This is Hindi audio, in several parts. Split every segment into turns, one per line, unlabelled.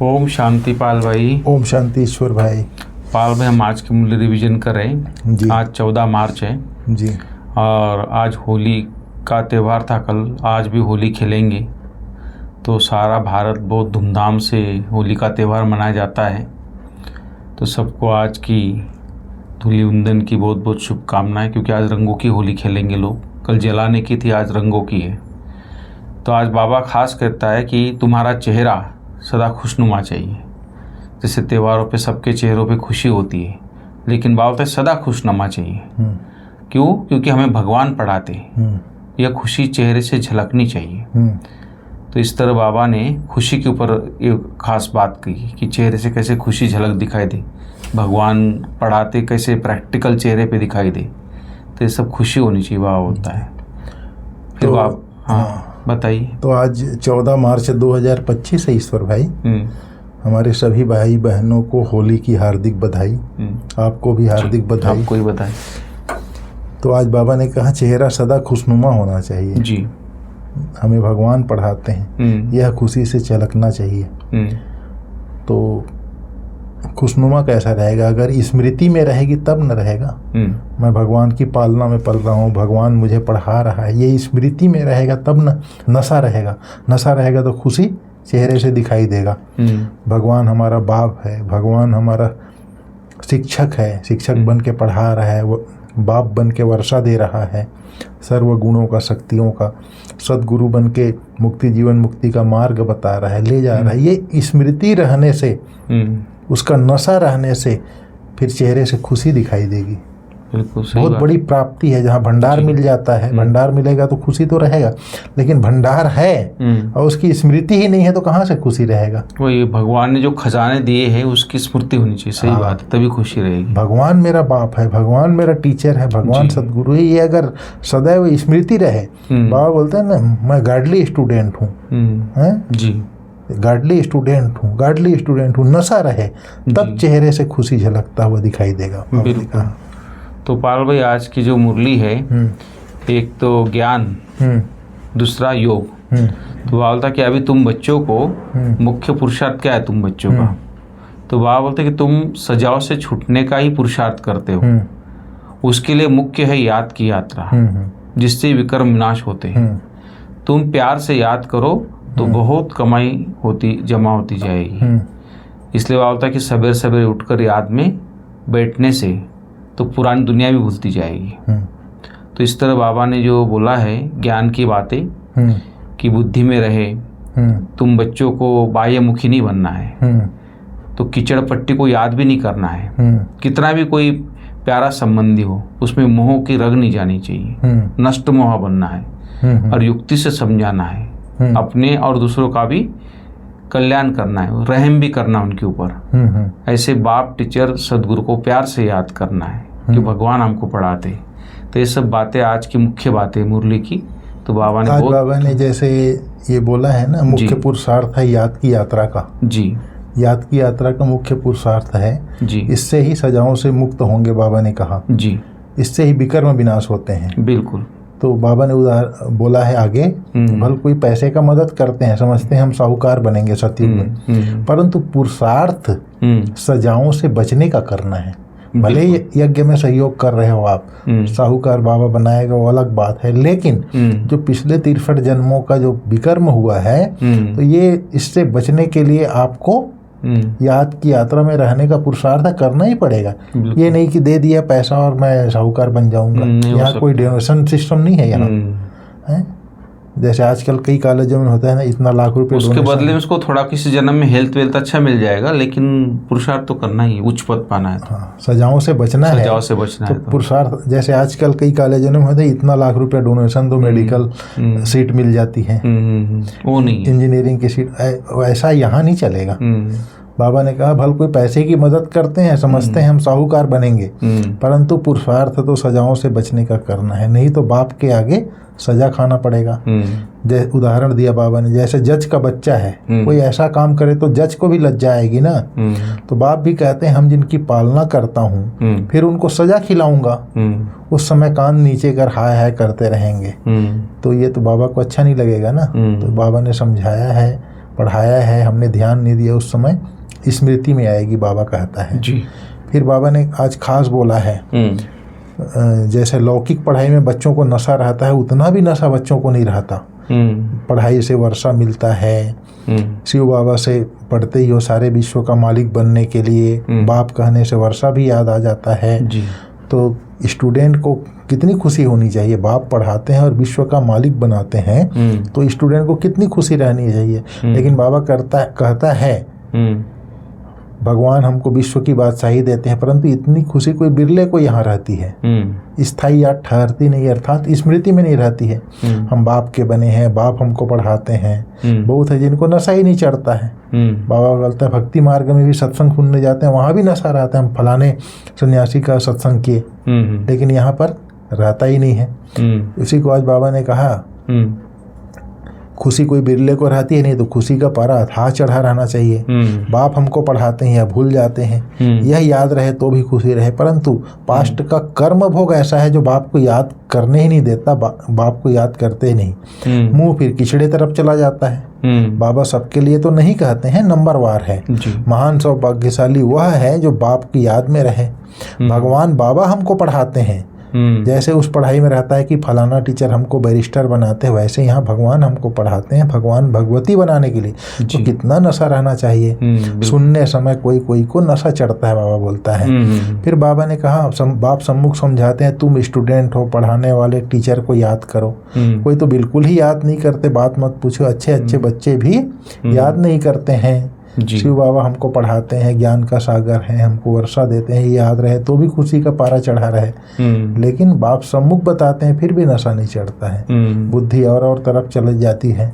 ओम शांति पाल भाई।
ओम शांति ईश्वर भाई।
पाल भाई, हम आज की मूल्य रिवीजन कर रहे हैं
जी।
आज 14 मार्च है
जी।
और आज होली का त्यौहार था कल, आज भी होली खेलेंगे। तो सारा भारत बहुत धूमधाम से होली का त्यौहार मनाया जाता है। तो सबको आज की धूलिवंदन की बहुत बहुत शुभकामनाएं, क्योंकि आज रंगों की होली खेलेंगे लोग। कल जलाने की थी, आज रंगों की है। तो आज बाबा खास कहता है कि तुम्हारा चेहरा सदा खुशनुमा चाहिए। जैसे त्योहारों पे सबके चेहरों पे खुशी होती है, लेकिन बाबा कहते सदा खुशनुमा चाहिए। क्यों? क्योंकि हमें भगवान पढ़ाते हैं यह खुशी चेहरे से झलकनी चाहिए। तो इस तरह बाबा ने खुशी के ऊपर एक खास बात कही कि चेहरे से कैसे खुशी झलक दिखाई दे, भगवान पढ़ाते कैसे प्रैक्टिकल चेहरे पे दिखाई दे। तो ये सब खुशी होनी चाहिए, बाबा बोलता है। फिर बाबा हाँ बताइए।
तो आज 14 मार्च 2025 है ईश्वर भाई। हमारे सभी भाई बहनों को होली की हार्दिक बधाई। आपको भी हार्दिक बधाई।
आपको ही बधाई।
तो आज बाबा ने कहा चेहरा सदा खुशनुमा होना चाहिए
जी।
हमें भगवान पढ़ाते हैं यह खुशी से झलकना चाहिए। तो खुशनुमा कैसा रहेगा? अगर स्मृति में रहेगी तब न रहेगा। मैं भगवान की पालना में पल रहा हूँ, भगवान मुझे पढ़ा रहा है, ये स्मृति में रहेगा तब न नशा रहेगा। नशा रहेगा तो खुशी चेहरे से दिखाई देगा। भगवान हमारा बाप है, भगवान हमारा शिक्षक है, शिक्षक बन के पढ़ा रहा है, वो बाप बन के वर्षा दे रहा है सर्व गुणों का, शक्तियों का। सदगुरु बन के मुक्ति जीवन मुक्ति का मार्ग बता रहा है, ले जा रहा है। ये स्मृति रहने से, उसका नशा रहने से फिर चेहरे से खुशी दिखाई देगी।
बिल्कुल सही
बहुत
बात।
बड़ी प्राप्ति है। जहाँ भंडार मिल जाता है, भंडार मिलेगा तो खुशी तो रहेगा, लेकिन भंडार है और उसकी स्मृति ही नहीं है तो कहाँ से खुशी रहेगा?
वही भगवान ने जो खजाने दिए हैं उसकी स्मृति होनी चाहिए। सही बात है, तभी खुशी रहेगी।
भगवान मेरा बाप है, भगवान मेरा टीचर है, भगवान सदगुरु है, ये अगर सदैव स्मृति रहे। बाबा बोलते हैं ना, मैं गार्डली स्टूडेंट हूँ
जी,
गार्डली स्टूडेंट हूँ। नशा रहे तब चेहरे से खुशी झलकता हुआ दिखाई देगा।
बिल्कुल। तो पाल भाई, आज की जो मुरली है, एक तो ज्ञान, दूसरा योग। तो बाबा बोलता कि अभी तुम बच्चों को मुख्य पुरुषार्थ क्या है तुम बच्चों का? तो बाबा बोलते कि तुम सजाओ से छूटने का ही पुरुषार्थ करते हो। उसके लिए मुख्य है याद की यात्रा, जिससे विकर्म विनाश होते हैं। तुम प्यार से याद करो तो बहुत कमाई जमा होती जाएगी। इसलिए बाबा बोलता कि सवेरे सवेरे उठकर याद में बैठने से तो पुरानी दुनिया भी भूलती जाएगी। तो इस तरह बाबा ने जो बोला है ज्ञान की बातें, कि बुद्धि में रहे। तुम बच्चों को बाह्यमुखी नहीं बनना है, तो कीचड़ पट्टी को याद भी नहीं करना है। कितना भी कोई प्यारा संबंधी हो, उसमें मोह की रग नहीं जानी चाहिए। नष्ट मोह बनना है और युक्ति से समझाना है। अपने और दूसरों का भी कल्याण करना है, रहम भी करना उनके ऊपर। ऐसे बाप टीचर सदगुरु को प्यार से याद करना है, जो भगवान हमको पढ़ाते। तो ये सब बातें आज की मुख्य बातें मुरली की। तो बाबा ने
बाबा ने जैसे ये बोला है ना, मुख्य पुरुषार्थ है याद की यात्रा का।
जी,
याद की यात्रा का मुख्य पुरुषार्थ है
जी।
इससे ही सजाओं से मुक्त होंगे, बाबा ने कहा।
जी,
इससे ही विकर्म विनाश होते हैं।
बिल्कुल।
तो बाबा ने बोला है आगे, भले कोई पैसे का मदद करते हैं, समझते हैं हम साहूकार बनेंगे सतयुग में, परंतु पुरुषार्थ सजाओं से बचने का करना है। भले यज्ञ में सहयोग कर रहे हो आप, साहूकार बाबा बनाएगा वो अलग बात है, लेकिन जो पिछले 63 जन्मों का जो विकर्म हुआ है, तो ये इससे बचने के लिए आपको याद की यात्रा में रहने का पुरुषार्थ करना ही पड़ेगा। ये नहीं कि दे दिया पैसा और मैं साहूकार बन जाऊंगा। यहाँ कोई डोनेशन सिस्टम नहीं है यहाँ है? जैसे आजकल कई कॉलेजों में होता है ना, इतना लाख रुपए
उसके बदले में उसको थोड़ा किसी जन्म में हेल्थ वेल्थ अच्छा मिल जाएगा, लेकिन पुरुषार्थ तो करना ही, उच्च पद पाना है।
सजाओं से बचना है,
सजाओं से बचना है।
पुरुषार्थ जैसे आजकल कई कॉलेजों में होता है, इतना लाख रुपया डोनेशन दो, मेडिकल सीट मिल जाती है,
वो नहीं,
इंजीनियरिंग की सीट। ऐसा यहाँ नहीं चलेगा। बाबा ने कहा भले कोई पैसे की मदद करते हैं, समझते हैं हम साहूकार बनेंगे, परंतु पुरुषार्थ तो सजाओं से बचने का करना है, नहीं तो बाप के आगे सजा खाना पड़ेगा। उदाहरण दिया बाबा ने, जैसे जज का बच्चा है, कोई ऐसा काम करे तो जज को भी लज्जा आएगी ना। तो बाप भी कहते हैं हम जिनकी पालना करता हूँ फिर उनको सजा खिलाऊंगा, उस समय कान नीचे कर हाय हाय करते रहेंगे, तो ये तो बाबा को अच्छा नहीं लगेगा ना। तो बाबा ने समझाया है पढ़ाया है, हमने ध्यान नहीं दिया, उस समय स्मृति में आएगी, बाबा कहता है
जी।
फिर बाबा ने आज खास बोला है, जैसे लौकिक पढ़ाई में बच्चों को नशा रहता है, उतना भी नशा बच्चों को नहीं रहता। पढ़ाई से वर्षा मिलता है, शिव बाबा से पढ़ते ही हो सारे विश्व का मालिक बनने के लिए, बाप कहने से वर्षा भी याद आ जाता है
जी।
तो स्टूडेंट को कितनी खुशी होनी चाहिए, बाप पढ़ाते हैं और विश्व का मालिक बनाते हैं तो स्टूडेंट को कितनी खुशी रहनी चाहिए। लेकिन बाबा कहता है भगवान हमको विश्व की बादशाही देते हैं, परंतु इतनी खुशी कोई बिरले को यहाँ रहती है, स्थायी याद ठहरती नहीं, अर्थात स्मृति में नहीं रहती है। हम बाप के बने हैं, बाप हमको पढ़ाते हैं। बहुत है जिनको नशा ही नहीं चढ़ता है। बाबा बोलता है भक्ति मार्ग में भी सत्संग सुनने जाते हैं, वहाँ भी नशा रहता है, हम फलाने सन्यासी का सत्संग किए, लेकिन यहाँ पर रहता ही नहीं है। इसी को आज बाबा ने कहा खुशी कोई बिरले को रहती है नहीं, तो खुशी का पारा अथाह चढ़ा रहना चाहिए। बाप हमको पढ़ाते हैं या भूल जाते हैं, यह याद रहे तो भी खुशी रहे, परंतु पास्ट का कर्म भोग ऐसा है जो बाप को याद करने ही नहीं देता, बाप को याद करते ही नहीं, मुंह फिर किचड़े तरफ चला जाता है। बाबा सबके लिए तो नहीं कहते हैं, नंबरवार है। महान सौभाग्यशाली वह है जो बाप की याद में रहे। भगवान बाबा हमको पढ़ाते हैं, जैसे उस पढ़ाई में रहता है कि फलाना टीचर हमको बैरिस्टर बनाते हैं, वैसे यहाँ भगवान हमको पढ़ाते हैं भगवान भगवती बनाने के लिए। तो कितना नशा रहना चाहिए। सुनने समय कोई कोई को नशा चढ़ता है, बाबा बोलता है। फिर बाबा ने कहा बाप सम्मुख समझाते हैं, तुम स्टूडेंट हो, पढ़ाने वाले टीचर को याद करो। कोई तो बिल्कुल ही याद नहीं करते, बात मत पूछो, अच्छे अच्छे बच्चे भी याद नहीं करते हैं। शिव बाबा हमको पढ़ाते हैं, ज्ञान का सागर है, हमको वर्षा देते हैं, याद रहे तो भी खुशी का पारा चढ़ा रहे। लेकिन बाप सम्मुख बताते हैं फिर भी नशा नहीं चढ़ता है, बुद्धि और तरफ चली जाती है।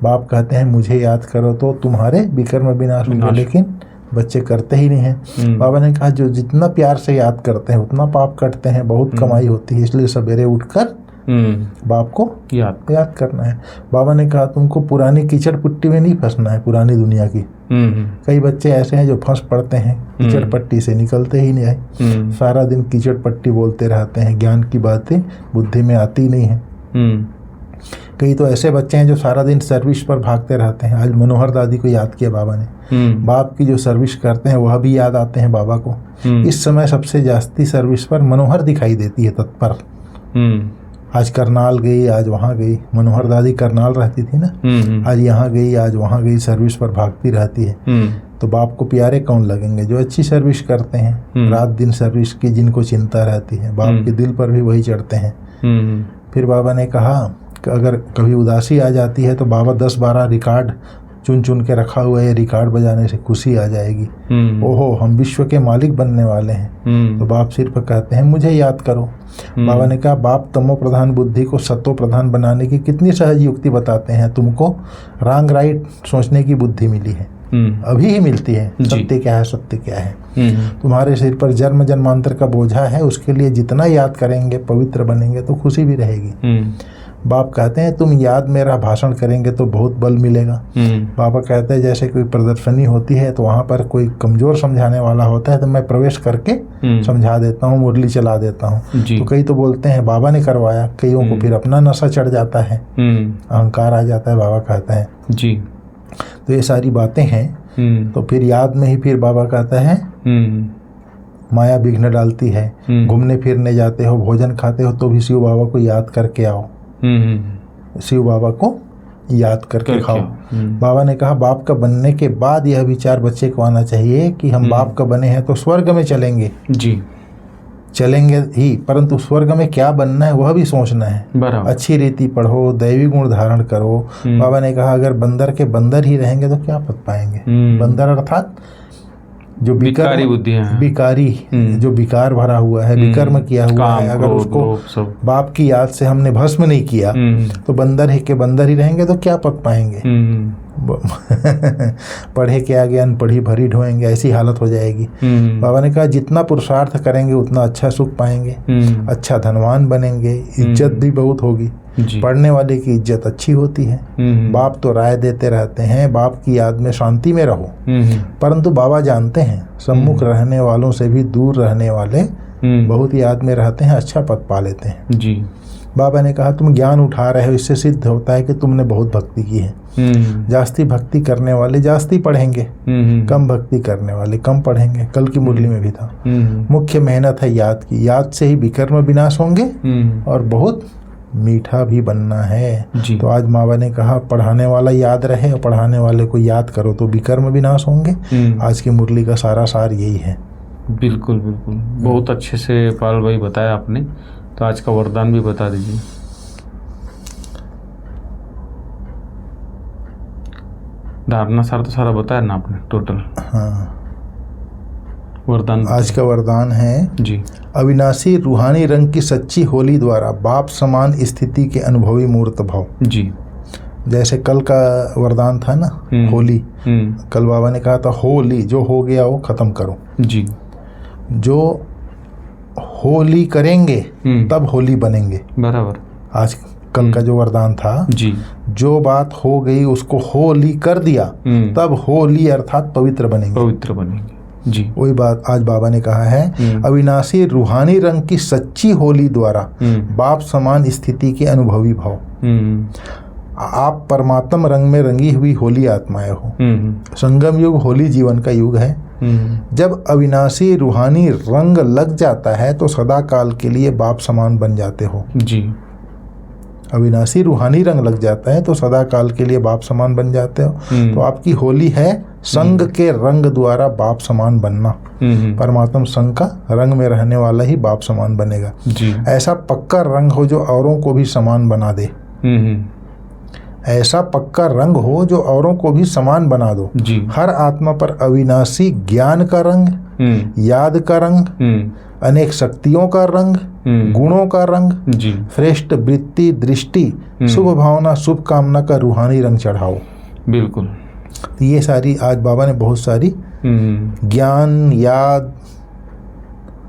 बाप कहते हैं मुझे याद करो तो तुम्हारे विकर्म विनाश होंगे, लेकिन बच्चे करते ही नहीं हैं। बाबा ने कहा जो जितना प्यार से याद करते हैं उतना पाप कटते हैं, बहुत कमाई होती है, इसलिए सवेरे उठकर बाप को याद करना है। बाबा ने कहा तुमको पुरानी कीचड़ पुट्टी में नहीं फंसना है, पुरानी दुनिया की। कई बच्चे ऐसे हैं जो फंस पड़ते हैं, कीचड़ पट्टी से निकलते ही नहीं है, सारा दिन कीचड़ पट्टी बोलते रहते हैं, ज्ञान की बातें बुद्धि में आती नहीं है। कई तो ऐसे बच्चे हैं जो सारा दिन सर्विस पर भागते रहते हैं। आज मनोहर दादी को याद किया बाबा ने, बाप की जो सर्विस करते हैं वह भी याद आते हैं बाबा को। इस समय सबसे जास्ती सर्विस पर मनोहर दिखाई देती है, तत्पर। आज करनाल गई, आज वहाँ गई। मनोहर दादी करनाल रहती थी ना, आज यहाँ गई, आज वहाँ गई, सर्विस पर भागती रहती है। तो बाप को प्यारे कौन लगेंगे? जो अच्छी सर्विस करते हैं, रात दिन सर्विस की, जिनको चिंता रहती है, बाप के दिल पर भी वही चढ़ते हैं। फिर बाबा ने कहा कि अगर कभी उदासी आ जाती है तो बाबा 10-12 रिकॉर्ड चुन चुन के रखा हुआ है, रिकॉर्ड बजाने से खुशी आ जाएगी। ओहो हम विश्व के मालिक बनने वाले हैं। तो बाप सिर्फ कहते हैं मुझे याद करो। बाबा ने कहा बाप तमो प्रधान बुद्धि को सत्व प्रधान बनाने की कितनी सहज युक्ति बताते हैं। तुमको रॉन्ग राइट सोचने की बुद्धि मिली है, अभी ही मिलती है। सत्य क्या है, सत्य क्या है। तुम्हारे सिर पर जन्म जन्मांतर का बोझा है, उसके लिए जितना याद करेंगे, पवित्र बनेंगे तो खुशी भी रहेगी। बाप कहते हैं तुम याद मेरा भाषण करेंगे तो बहुत बल मिलेगा। बाबा कहते हैं जैसे कोई प्रदर्शनी होती है तो वहाँ पर कोई कमजोर समझाने वाला होता है तो मैं प्रवेश करके समझा देता हूँ, मुरली चला देता हूँ। तो कई तो बोलते हैं बाबा ने करवाया, कईयों को फिर अपना नशा चढ़ जाता है, अहंकार आ जाता है। बाबा कहते हैं जी, तो ये सारी बातें हैं। तो फिर याद में ही फिर बाबा कहता है माया विघ्न डालती है। घूमने फिरने जाते हो, भोजन खाते हो तो भी शिव बाबा को याद करके आओ, शिव बाबा को याद करके खाओ। बाबा ने कहा बाप का बनने के बाद यह विचार बच्चे को आना चाहिए कि हम बाप का बने हैं तो स्वर्ग में चलेंगे जी, चलेंगे ही, परंतु स्वर्ग में क्या बनना है वह भी सोचना है। अच्छी रीति पढ़ो, दैवी गुण धारण करो। बाबा ने कहा अगर बंदर के बंदर ही रहेंगे तो क्या पद पाएंगे। बंदर अर्थात जो बिकारी बुद्धि है, बिकारी जो विकार भरा हुआ है, विकर्म किया हुआ है, अगर उसको बाप की याद से हमने भस्म नहीं किया तो बंदर ही के बंदर ही रहेंगे तो क्या पद पाएंगे। पढ़े क्या ज्ञान पढ़ी भरी ढोएंगे, ऐसी हालत हो जाएगी। बाबा ने कहा जितना पुरुषार्थ करेंगे उतना अच्छा सुख पाएंगे, अच्छा धनवान बनेंगे, इज्जत भी बहुत होगी। पढ़ने वाले की इज्जत अच्छी होती है। बाप तो राय देते रहते हैं बाप की याद में शांति में रहो, परंतु बाबा जानते हैं सम्मुख रहने वालों से भी दूर रहने वाले बहुत याद में रहते हैं, अच्छा पद पा लेते हैं जी। बाबा ने कहा तुम ज्ञान उठा रहे हो, इससे सिद्ध होता है कि तुमने बहुत भक्ति की है। जास्ती भक्ति करने वाले जास्ती पढ़ेंगे, कम भक्ति करने वाले कम पढ़ेंगे। कल की मुरली में भी था। मुख्य मेहनत है याद की, याद से ही विकर्म विनाश होंगे और बहुत मीठा भी बनना है। तो आज मावा ने कहा पढ़ाने वाला याद रहे और पढ़ाने वाले को याद करो तो विकर्म विनाश होंगे। आज की मुरली का सारा सार यही है।
बिल्कुल बिल्कुल, बहुत अच्छे से पाल भाई बताया आपने। तो आज का वरदान भी बता दीजिए। धारणा सार तो सारा बताया ना आपने टोटल।
हाँ,
वरदान
आज का वरदान है
जी,
अविनाशी रूहानी रंग की सच्ची होली द्वारा बाप समान स्थिति के अनुभवी मूर्त भाव।
जी,
जैसे कल का वरदान था ना होली, कल बाबा ने कहा था होली, जो हो गया वो खत्म करो।
जी,
जो होली करेंगे तब होली बनेंगे।
बराबर।
आज कल का जो वरदान था
जी,
जो बात हो गई उसको होली कर दिया तब होली अर्थात पवित्र बनेंगे।
पवित्र बनेंगे। जी,
वही बात आज बाबा ने कहा है अविनाशी रूहानी रंग की सच्ची होली द्वारा बाप समान स्थिति के अनुभवी भाव। आप परमात्म रंग में रंगी हुई होली आत्माएं हो। संगम युग होली जीवन का युग है। जब अविनाशी रूहानी रंग लग जाता है तो सदा काल के लिए बाप समान बन जाते हो।
जी,
अविनाशी रूहानी रंग लग जाता है तो सदा काल के लिए बाप समान बन जाते हो। तो आपकी होली है संग के रंग द्वारा बाप समान बनना। परमात्मा संग का रंग में रहने वाला ही बाप समान बनेगा।
जी,
ऐसा पक्का रंग हो जो औरों को भी समान बना दे। ऐसा पक्का रंग हो जो औरों को भी समान बना दो।
जी,
हर आत्मा पर अविनाशी ज्ञान का रंग, याद का रंग, अनेक शक्तियों का रंग, गुणों का रंग,
जी,
श्रेष्ठ वृत्ति, दृष्टि, शुभ भावना, शुभ कामना का रूहानी रंग चढ़ाओ।
बिल्कुल।
तो ये सारी आज बाबा ने बहुत सारी ज्ञान, याद,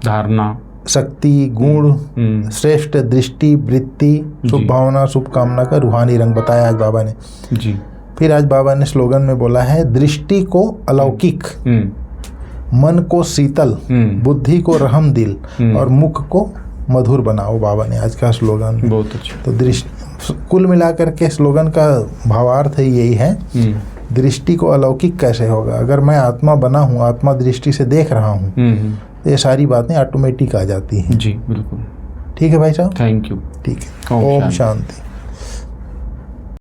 धारणा,
शक्ति, गुण, श्रेष्ठ दृष्टि, वृत्ति, शुभ भावना, शुभ कामना का रूहानी रंग बताया आज बाबा ने।
जी,
फिर आज बाबा ने स्लोगन में बोला है दृष्टि को अलौकिक, मन को शीतल, बुद्धि को रहम दिल और मुख को मधुर बनाओ। बाबा ने आज का स्लोगन।
बहुत अच्छा।
तो दृष्टि कुल मिलाकर के स्लोगन का भावार्थ है यही है। दृष्टि को अलौकिक कैसे होगा? अगर मैं आत्मा बना हूँ, आत्मा दृष्टि से देख रहा हूँ, तो ये सारी बातें ऑटोमेटिक आ जाती हैं।
जी, बिल्कुल।
ठीक है भाई साहब,
थैंक यू।
ठीक है। ओम शांति।